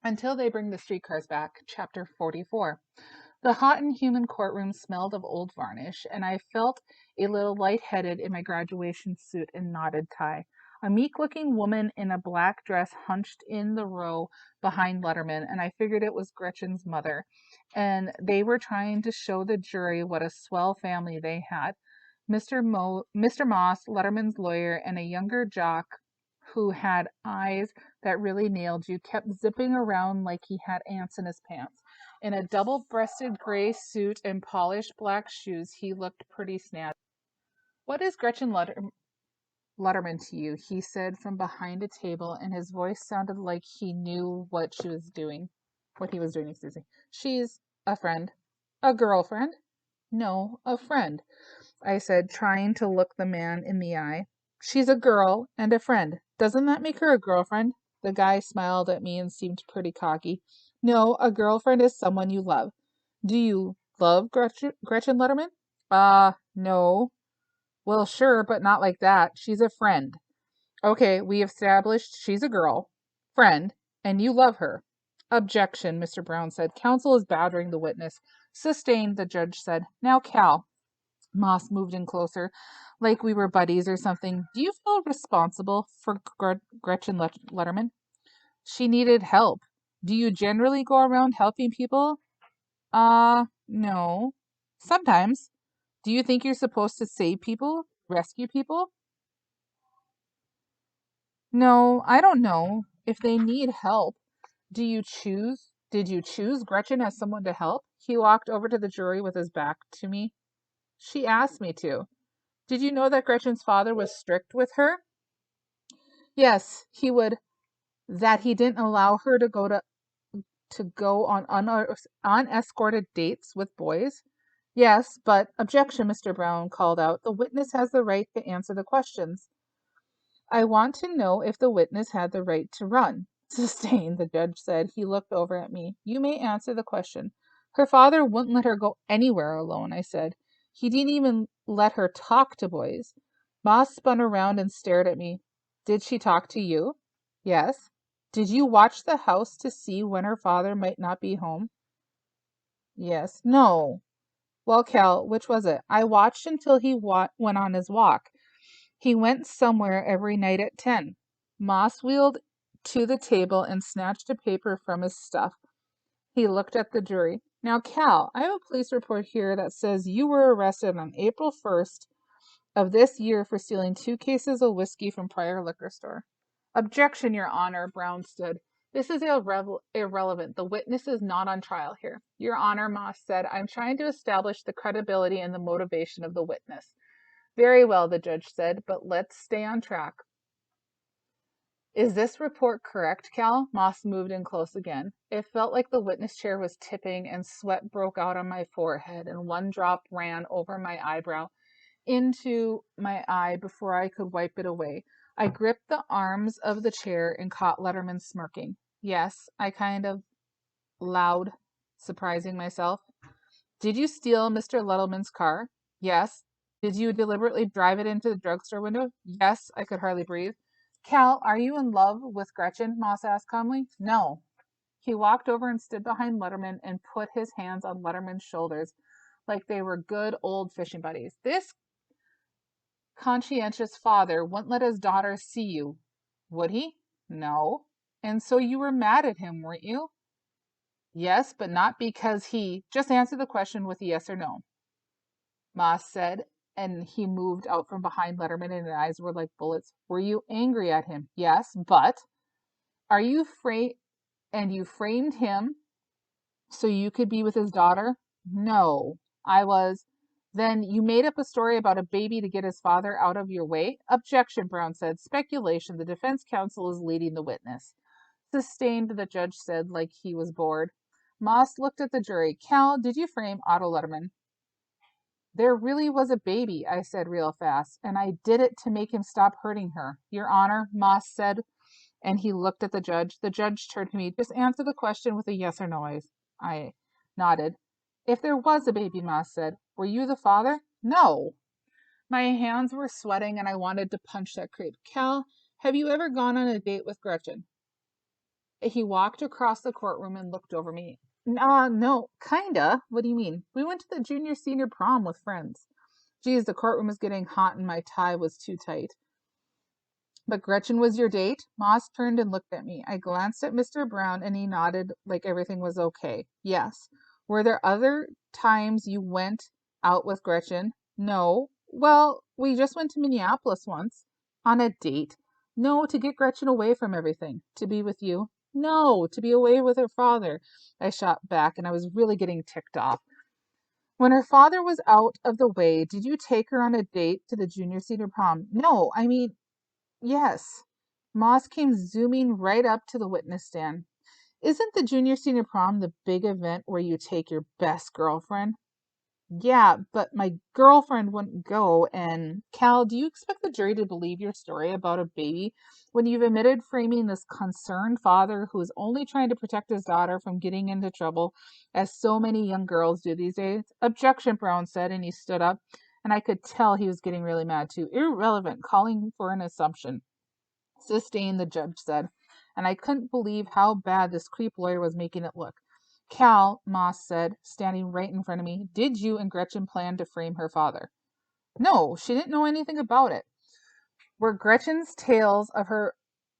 Until they bring the streetcars back. Chapter 44. The hot and humid courtroom smelled of old varnish, and I felt a little lightheaded in my graduation suit and knotted tie. A meek-looking woman in a black dress hunched in the row behind Letterman, and I figured it was Gretchen's mother. And they were trying to show the jury what a swell family they had. Mr. Moss, Letterman's lawyer, and a younger jock who had eyes that really nailed you, kept zipping around like he had ants in his pants. In a double-breasted gray suit and polished black shoes, he looked pretty snazzy. "What is Letterman to you?" he said from behind a table, and his voice sounded like he knew what he was doing. "She's a friend." "A girlfriend?" "No, a friend," I said, trying to look the man in the eye. "She's a girl and a friend. Doesn't that make her a girlfriend?" The guy smiled at me and seemed pretty cocky. "No, a girlfriend is someone you love." "Do you love Gretchen Letterman?" No. "Well, sure, but not like that. She's a friend." "Okay, we established she's a girl, friend, and you love her." "Objection," Mr. Brown said. "Counsel is bothering the witness." "Sustained," the judge said. "Now, Cal." Moss moved in closer, like we were buddies or something. "Do you feel responsible for Gretchen Letterman?" "She needed help." "Do you generally go around helping people?" No. "Sometimes." "Do you think you're supposed to save people? Rescue people?" "No, I don't know. If they need help." Did you choose Gretchen as someone to help?" He walked over to the jury with his back to me. "She asked me to." "Did you know that Gretchen's father was strict with her?" "Yes, that he didn't allow her to go on unescorted dates with boys?" "Yes, but—" "Objection," Mr. Brown called out. "The witness has the right to answer the questions." "I want to know if the witness had the right to run." "Sustained," the judge said. He looked over at me. "You may answer the question." "Her father wouldn't let her go anywhere alone," I said. "He didn't even let her talk to boys." Moss spun around and stared at me. "Did she talk to you?" "Yes." "Did you watch the house to see when her father might not be home?" "Yes." "No." "Well, Cal, which was it?" "I watched until he went on his walk. He went somewhere every night at 10. Moss wheeled to the table and snatched a paper from his stuff. He looked at the jury. "Now, Cal, I have a police report here that says you were arrested on April 1st of this year for stealing 2 cases of whiskey from Prior Liquor Store." "Objection, Your Honor," Brown stood. "This is irrelevant. The witness is not on trial here." "Your Honor," Moss said, "I'm trying to establish the credibility and the motivation of the witness." "Very well," the judge said, "but let's stay on track. Is this report correct, Cal?" Moss moved in close again. It felt like the witness chair was tipping, and sweat broke out on my forehead, and one drop ran over my eyebrow into my eye before I could wipe it away. I gripped the arms of the chair and caught Letterman smirking. "Yes," I kind of loud, surprising myself. "Did you steal Mr. Letterman's car?" "Yes." "Did you deliberately drive it into the drugstore window?" "Yes." I could hardly breathe. "Cal, are you in love with Gretchen?" Moss asked calmly. "No." He walked over and stood behind Letterman and put his hands on Letterman's shoulders like they were good old fishing buddies. "This conscientious father wouldn't let his daughter see you, would he?" "No." "And so you were mad at him, weren't you?" "Yes, but not because he—" "Just answer the question with a yes or no," Moss said, and he moved out from behind Letterman, and his eyes were like bullets. "Were you angry at him?" "Yes, but—" "Are you and you framed him so you could be with his daughter?" "No, I was—" "Then you made up a story about a baby to get his father out of your way?" "Objection," Brown said. "Speculation. The defense counsel is leading the witness." "Sustained," the judge said, like he was bored. Moss looked at the jury. "Cal, did you frame Otto Letterman?" "There really was a baby," I said real fast, "and I did it to make him stop hurting her." "Your Honor," Moss said, and he looked at the judge. The judge turned to me. "Just answer the question with a yes or no." I nodded. "If there was a baby," Moss said, "were you the father?" "No." My hands were sweating and I wanted to punch that creep. "Cal, have you ever gone on a date with Gretchen?" He walked across the courtroom and looked over me. No, kinda. What do you mean? We went to the junior senior prom with friends. Geez, the courtroom was getting hot and my tie was too tight. But Gretchen was your date? Moss turned and looked at me. I glanced at Mr. Brown and he nodded like everything was okay. Yes. Were there other times you went out with Gretchen? No. Well, we just went to Minneapolis once. On a date? No, to get Gretchen away from everything. To be with you? No, to be away with her father. I shot back and I was really getting ticked off. When her father was out of the way, did you take her on a date to the junior senior prom? No, I mean, yes. Moss came zooming right up to the witness stand. Isn't the junior senior prom the big event where you take your best girlfriend? Yeah, but my girlfriend wouldn't go. And Cal, do you expect the jury to believe your story about a baby when you've admitted framing this concerned father who is only trying to protect his daughter from getting into trouble, as so many young girls do these days? Objection, Brown said, and he stood up. And I could tell he was getting really mad too. Irrelevant, calling for an assumption. Sustained, the judge said, and I couldn't believe how bad this creep lawyer was making it look. Cal, Moss said, standing right in front of me, did you and Gretchen plan to frame her father? No, she didn't know anything about it. Were Gretchen's tales of her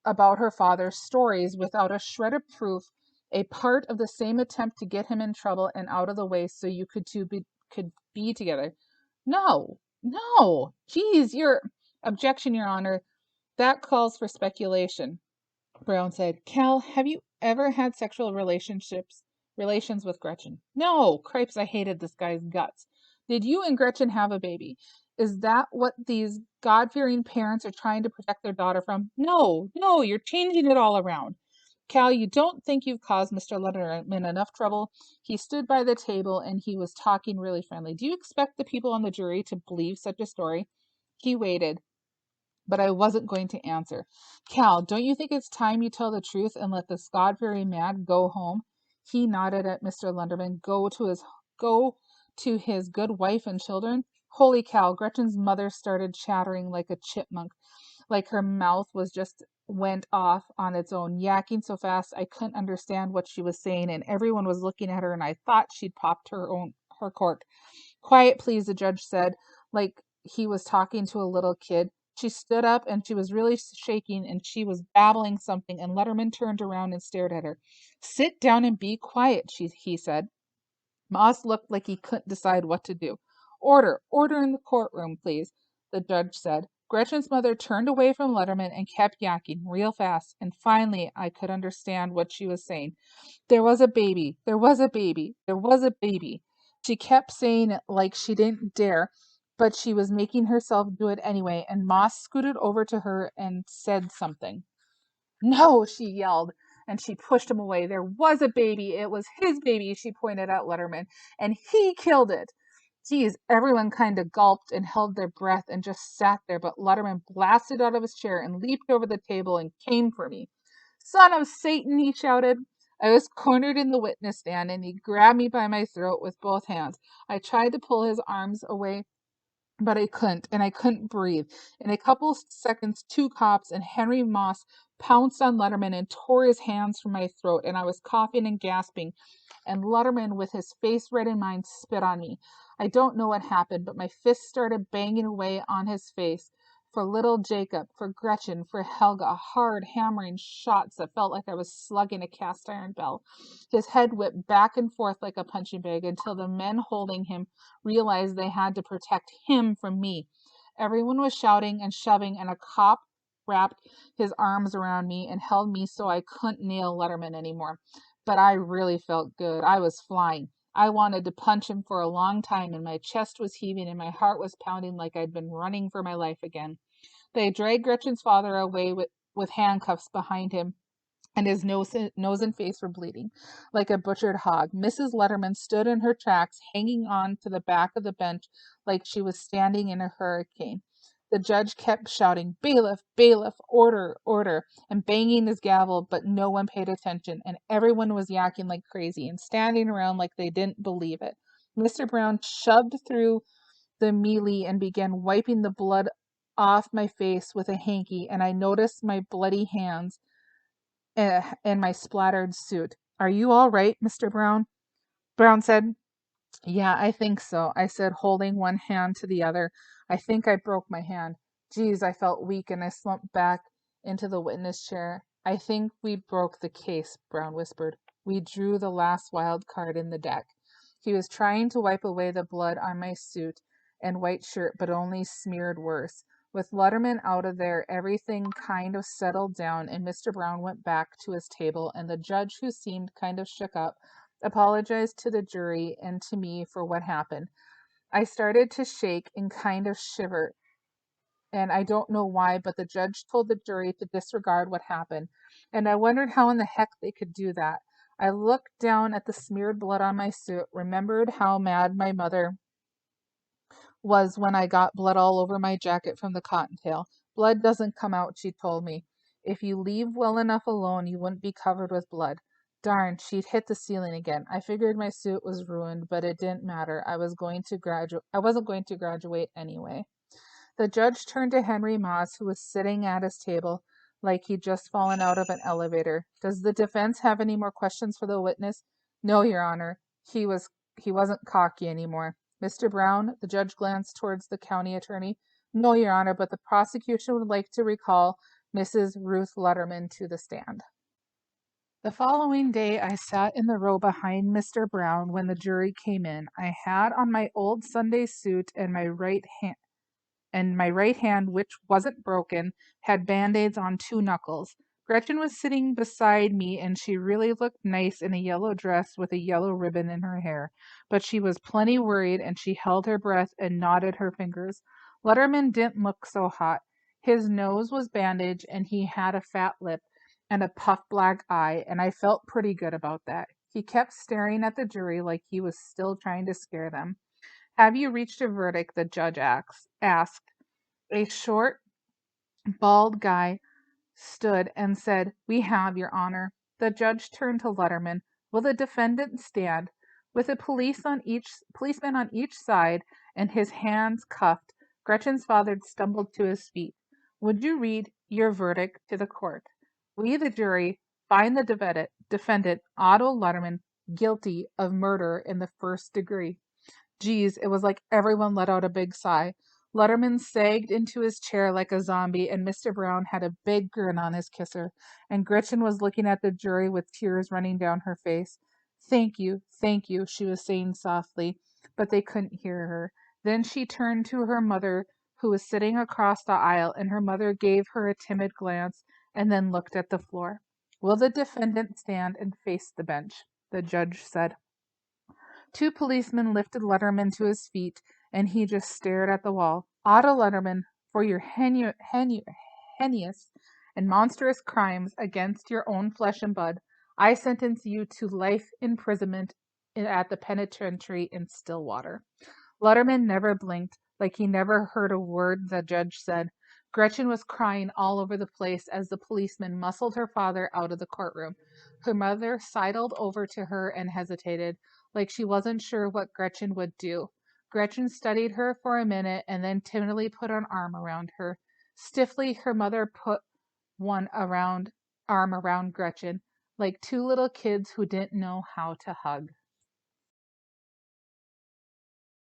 about her father's stories without a shred of proof a part of the same attempt to get him in trouble and out of the way so you could be together? No, no. Geez, your objection, Your Honor. That calls for speculation. Brown said, Cal, have you ever had sexual relations with Gretchen? No, cripes, I hated this guy's guts. Did you and Gretchen have a baby? Is that what these God-fearing parents are trying to protect their daughter from? No, no, you're changing it all around. Cal, you don't think you've caused Mr. Letterman enough trouble? He stood by the table and he was talking really friendly. Do you expect the people on the jury to believe such a story? He waited, but I wasn't going to answer. Cal, don't you think it's time you tell the truth and let this God-fearing man go home? He nodded at Mr. Lunderman. Go to his good wife and children? Holy cow, Gretchen's mother started chattering like a chipmunk, like her mouth was just went off on its own, yakking so fast I couldn't understand what she was saying, and everyone was looking at her, and I thought she'd popped her cork. Quiet, please, the judge said, like he was talking to a little kid. She stood up and she was really shaking and she was babbling something, and Letterman turned around and stared at her. Sit down and be quiet, he said. Moss looked like he couldn't decide what to do. Order in the courtroom, please, the judge said. Gretchen's mother turned away from Letterman and kept yakking real fast, and finally I could understand what she was saying. There was a baby. There was a baby. There was a baby. She kept saying it like she didn't dare, but she was making herself do it anyway, and Moss scooted over to her and said something. No, she yelled, and she pushed him away. There was a baby. It was his baby, she pointed at Letterman, and he killed it. Geez, everyone kind of gulped and held their breath and just sat there, but Letterman blasted out of his chair and leaped over the table and came for me. Son of Satan, he shouted. I was cornered in the witness stand, and he grabbed me by my throat with both hands. I tried to pull his arms away, but I couldn't, and I couldn't breathe. In a couple seconds, two cops and Henry Moss pounced on Letterman and tore his hands from my throat, and I was coughing and gasping, and Letterman, with his face red in mine, spit on me. I don't know what happened, but my fists started banging away on his face. For little Jacob, for Gretchen, for Helga, hard, hammering shots that felt like I was slugging a cast iron bell. His head whipped back and forth like a punching bag until the men holding him realized they had to protect him from me. Everyone was shouting and shoving, and a cop wrapped his arms around me and held me so I couldn't nail Letterman anymore. But I really felt good. I was flying. I wanted to punch him for a long time, and my chest was heaving and my heart was pounding like I'd been running for my life again. They dragged Gretchen's father away with handcuffs behind him, and his nose and face were bleeding like a butchered hog. Mrs. Letterman stood in her tracks, hanging on to the back of the bench like she was standing in a hurricane. The judge kept shouting, Bailiff, bailiff, order, order, and banging his gavel, but no one paid attention, and everyone was yakking like crazy and standing around like they didn't believe it. Mr. Brown shoved through the melee and began wiping the blood off my face with a hanky, and I noticed my bloody hands in my splattered suit. Are you all right, Mr. Brown? Brown said. Yeah, I think so, I said, holding one hand to the other. I think I broke my hand. Geez, I felt weak and I slumped back into the witness chair. I think we broke the case, Brown whispered. We drew the last wild card in the deck. He was trying to wipe away the blood on my suit and white shirt, but only smeared worse. With Letterman out of there, everything kind of settled down, and Mr. Brown went back to his table, and the judge, who seemed kind of shook up, apologized to the jury and to me for what happened. I started to shake and kind of shiver, and I don't know why, but the judge told the jury to disregard what happened, and I wondered how in the heck they could do that. I looked down at the smeared blood on my suit, remembered how mad my mother was when I got blood all over my jacket from the cottontail. Blood doesn't come out, she told me. If you leave well enough alone, you wouldn't be covered with blood. Darn, she'd hit the ceiling again. I figured my suit was ruined, but it didn't matter. I wasn't going to graduate anyway. The judge turned to Henry Moss, who was sitting at his table like he'd just fallen out of an elevator. Does the defense have any more questions for the witness? No, Your Honor. He wasn't cocky anymore. Mr. Brown, the judge glanced towards the county attorney. No, Your Honor, but the prosecution would like to recall Mrs. Ruth Letterman to the stand. The following day, I sat in the row behind Mr. Brown when the jury came in. I had on my old Sunday suit, and my right hand, which wasn't broken, had band-aids on 2 knuckles. Gretchen was sitting beside me, and she really looked nice in a yellow dress with a yellow ribbon in her hair. But she was plenty worried, and she held her breath and knotted her fingers. Letterman didn't look so hot. His nose was bandaged, and he had a fat lip and a puffed black eye, and I felt pretty good about that. He kept staring at the jury like he was still trying to scare them. Have you reached a verdict? The judge asked. A short, bald guy stood and said, We have, Your Honor. The judge turned to Letterman. Will the defendant stand? With a policeman on each side and his hands cuffed, Gretchen's father stumbled to his feet. Would you read your verdict to the court? We, the jury, find the defendant, Otto Letterman, guilty of murder in the 1st degree. Geez, it was like everyone let out a big sigh. Letterman sagged into his chair like a zombie, and Mr. Brown had a big grin on his kisser, and Gretchen was looking at the jury with tears running down her face. Thank you, she was saying softly, but they couldn't hear her. Then she turned to her mother, who was sitting across the aisle, and her mother gave her a timid glance and then looked at the floor. Will the defendant stand and face the bench? The judge said. 2 policemen lifted Letterman to his feet, and he just stared at the wall. Otto Letterman, for your heinous and monstrous crimes against your own flesh and blood, I sentence you to life imprisonment at the penitentiary in Stillwater. Letterman never blinked, like he never heard a word the judge said. Gretchen was crying all over the place as the policeman muscled her father out of the courtroom. Her mother sidled over to her and hesitated, like she wasn't sure what Gretchen would do. Gretchen studied her for a minute and then timidly put an arm around her. Stiffly, her mother put arm around Gretchen, like 2 little kids who didn't know how to hug.